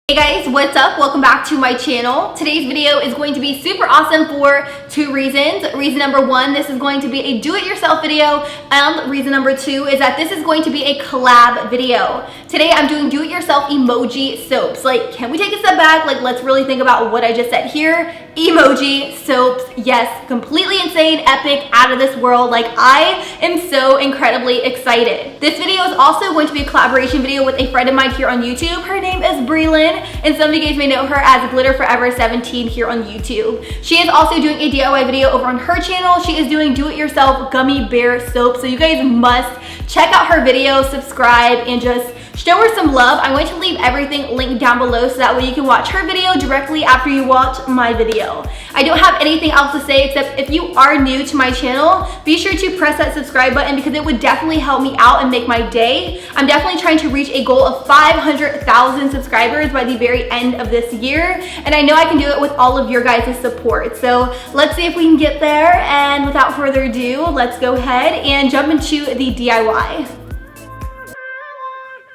Hey guys, what's up? Welcome back to my channel. Today's video is going to be super awesome for two reasons. Reason number one, this is going to be a do-it-yourself video, and reason number two is that this is going to be a collab video. Today I'm doing do-it-yourself emoji soaps. Like, can we take a step back? Like, let's really think about what I just said here. Emoji soaps, yes, completely insane, epic, out of this world. Like, I am so incredibly excited. This video is also going to be a collaboration video with a friend of mine here on YouTube. Her name is Breland, and some of you guys may know her as Glitter Forever 17 here on YouTube. She is also doing a DIY video over on her channel. She is doing do-it-yourself gummy bear soap, so you guys must check out her video, subscribe, and just show her some love. I'm going to leave everything linked down below so that way you can watch her video directly after you watch my video. I don't have anything else to say except if you are new to my channel, be sure to press that subscribe button because it would definitely help me out and make my day. I'm definitely trying to reach a goal of 500,000 subscribers by the very end of this year, and I know I can do it with all of your guys' support. So let's see if we can get there, and without further ado, let's go ahead and jump into the DIY.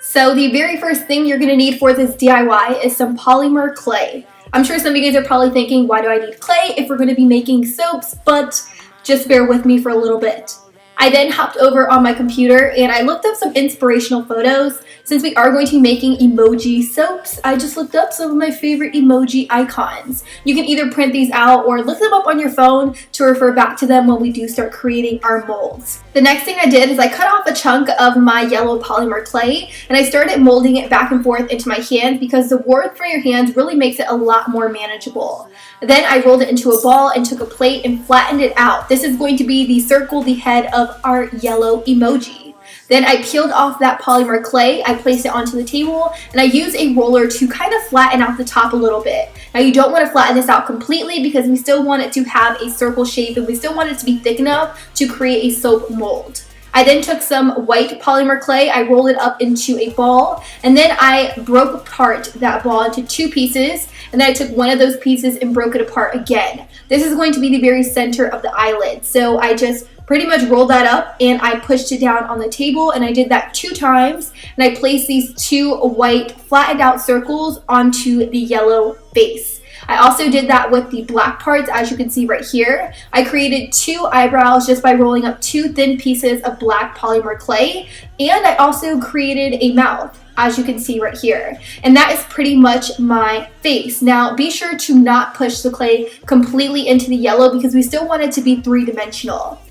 So the very first thing you're gonna need for this DIY is some Polymer Clay. I'm sure some of you guys are probably thinking, why do I need clay if we're gonna be making soaps? But just bear with me for a little bit. I then hopped over on my computer and I looked up some inspirational photos. Since we are going to be making emoji soaps, I just looked up some of my favorite emoji icons. You can either print these out or look them up on your phone to refer back to them when we do start creating our molds. The next thing I did is I cut off a chunk of my yellow polymer clay and I started molding it back and forth into my hands because the warmth for your hands really makes it a lot more manageable. Then I rolled it into a ball and took a plate and flattened it out. This is going to be the circle, the head of our yellow emoji. Then I peeled off that polymer clay, I placed it onto the table, and I used a roller to kind of flatten out the top a little bit. Now you don't want to flatten this out completely because we still want it to have a circle shape and we still want it to be thick enough to create a soap mold. I then took some white polymer clay, I rolled it up into a ball, and then I broke apart that ball into two pieces, and then I took one of those pieces and broke it apart again. This is going to be the very center of the eyelid, so I just pretty much rolled that up and I pushed it down on the table, and I did that 2 times, and I placed these 2 white flattened out circles onto the yellow base. I also did that with the black parts, as you can see right here. I created 2 eyebrows just by rolling up 2 thin pieces of black polymer clay, and I also created a mouth, as you can see right here. And that is pretty much my face. Now, be sure to not push the clay completely into the yellow because we still want it to be 3-dimensional.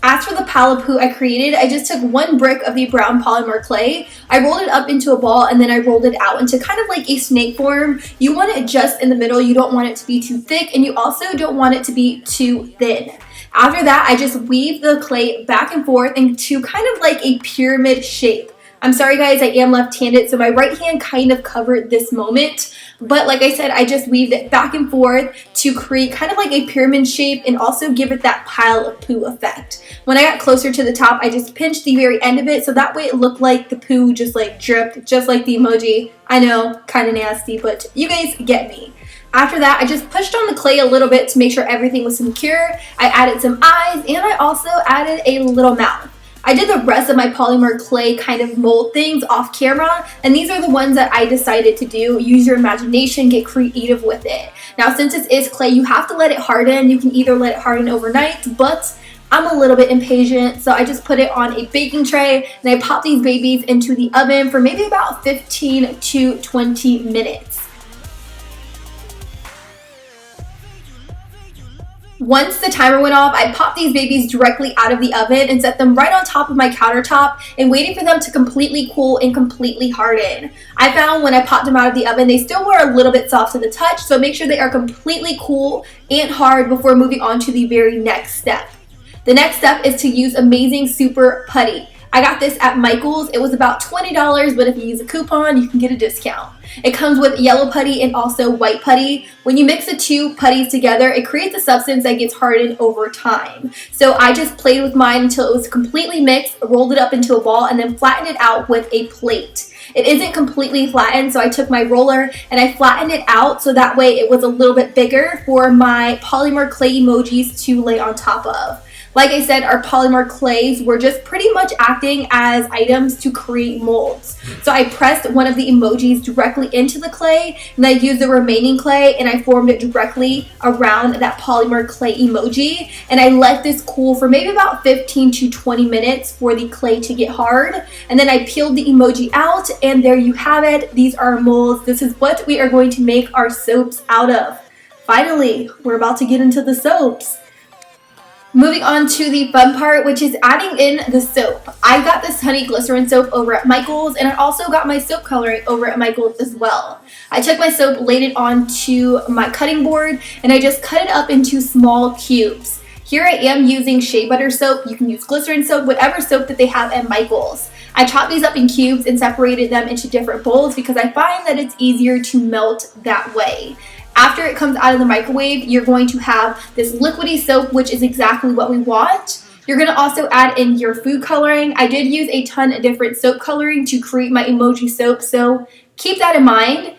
As for the palapoo I created, I just took 1 brick of the brown polymer clay, I rolled it up into a ball, and then I rolled it out into kind of like a snake form. You want it just in the middle, you don't want it to be too thick, and you also don't want it to be too thin. After that, I just weaved the clay back and forth into kind of like a pyramid shape. I'm sorry guys, I am left-handed, so my right hand kind of covered this moment. But like I said, I just weaved it back and forth to create kind of like a pyramid shape and also give it that pile of poo effect. When I got closer to the top, I just pinched the very end of it so that way it looked like the poo just like dripped, just like the emoji. I know, kind of nasty, but you guys get me. After that, I just pushed on the clay a little bit to make sure everything was secure. I added some eyes and I also added a little mouth. I did the rest of my polymer clay kind of mold things off camera, and these are the ones that I decided to do. Use your imagination, get creative with it. Now, since this is clay, you have to let it harden. You can either let it harden overnight, but I'm a little bit impatient, so I just put it on a baking tray, and I pop these babies into the oven for maybe about 15 to 20 minutes. Once the timer went off, I popped these babies directly out of the oven and set them right on top of my countertop and waited for them to completely cool and completely harden. I found when I popped them out of the oven, they still were a little bit soft to the touch, so make sure they are completely cool and hard before moving on to the very next step. The next step is to use Amazing Super Putty. I got this at Michael's. It was about $20, but if you use a coupon, you can get a discount. It comes with yellow putty and also white putty. When you mix the 2 putties together, it creates a substance that gets hardened over time. So I just played with mine until it was completely mixed, rolled it up into a ball, and then flattened it out with a plate. It isn't completely flattened, so I took my roller and I flattened it out so that way it was a little bit bigger for my polymer clay emojis to lay on top of. Like I said, our polymer clays were just pretty much acting as items to create molds. So I pressed one of the emojis directly into the clay, and I used the remaining clay and I formed it directly around that polymer clay emoji. And I let this cool for maybe about 15 to 20 minutes for the clay to get hard. And then I peeled the emoji out, and there you have it. These are our molds. This is what we are going to make our soaps out of. Finally, we're about to get into the soaps. Moving on to the fun part, which is adding in the soap. I got this honey glycerin soap over at Michael's, and I also got my soap coloring over at Michael's as well. I took my soap, laid it onto my cutting board, and I just cut it up into small cubes. Here I am using shea butter soap. You can use glycerin soap, whatever soap that they have at Michael's. I chopped these up in cubes and separated them into different bowls because I find that it's easier to melt that way. After it comes out of the microwave, you're going to have this liquidy soap, which is exactly what we want. You're going to also add in your food coloring. I did use a ton of different soap coloring to create my emoji soap, so keep that in mind.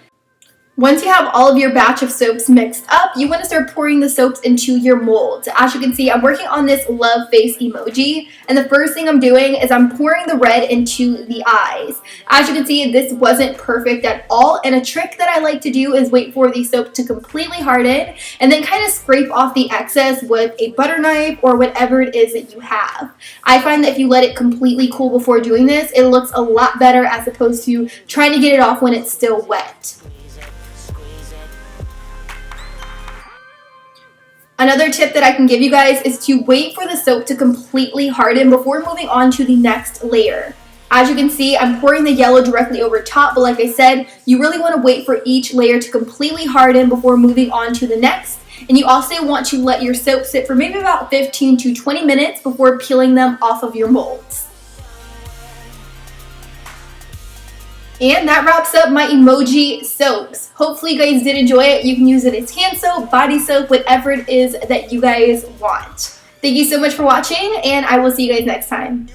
Once you have all of your batch of soaps mixed up, you want to start pouring the soaps into your molds. As you can see, I'm working on this love face emoji, and the first thing I'm doing is I'm pouring the red into the eyes. As you can see, this wasn't perfect at all, and a trick that I like to do is wait for the soap to completely harden and then kind of scrape off the excess with a butter knife or whatever it is that you have. I find that if you let it completely cool before doing this, it looks a lot better as opposed to trying to get it off when it's still wet. Another tip that I can give you guys is to wait for the soap to completely harden before moving on to the next layer. As you can see, I'm pouring the yellow directly over top, but like I said, you really want to wait for each layer to completely harden before moving on to the next. And you also want to let your soap sit for maybe about 15 to 20 minutes before peeling them off of your molds. And that wraps up my emoji soaps. Hopefully you guys did enjoy it. You can use it as hand soap, body soap, whatever it is that you guys want. Thank you so much for watching, and I will see you guys next time.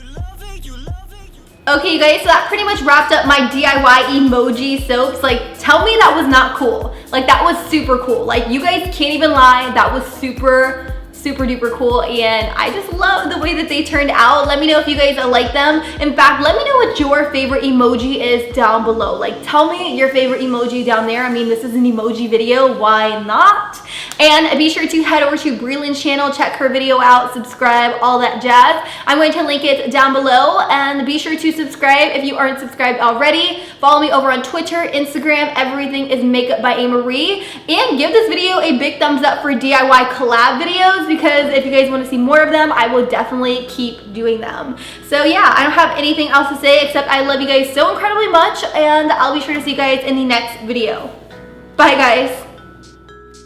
Okay, you guys, so that pretty much wrapped up my DIY emoji soaps. Like, tell me that was not cool. Like, that was super cool. Like, you guys can't even lie. That was super duper cool, and I just love the way that they turned out. Let me know if you guys like them. In fact, let me know what your favorite emoji is down below. Like, tell me your favorite emoji down there. I mean, this is an emoji video, why not? And be sure to head over to Breland's channel, check her video out, subscribe, all that jazz. I'm going to link it down below, and be sure to subscribe if you aren't subscribed already. Follow me over on Twitter, Instagram, everything is Makeup by Marie. And give this video a big thumbs up for DIY collab videos, because if you guys want to see more of them, I will definitely keep doing them. So yeah, I don't have anything else to say except I love you guys so incredibly much, and I'll be sure to see you guys in the next video. Bye guys.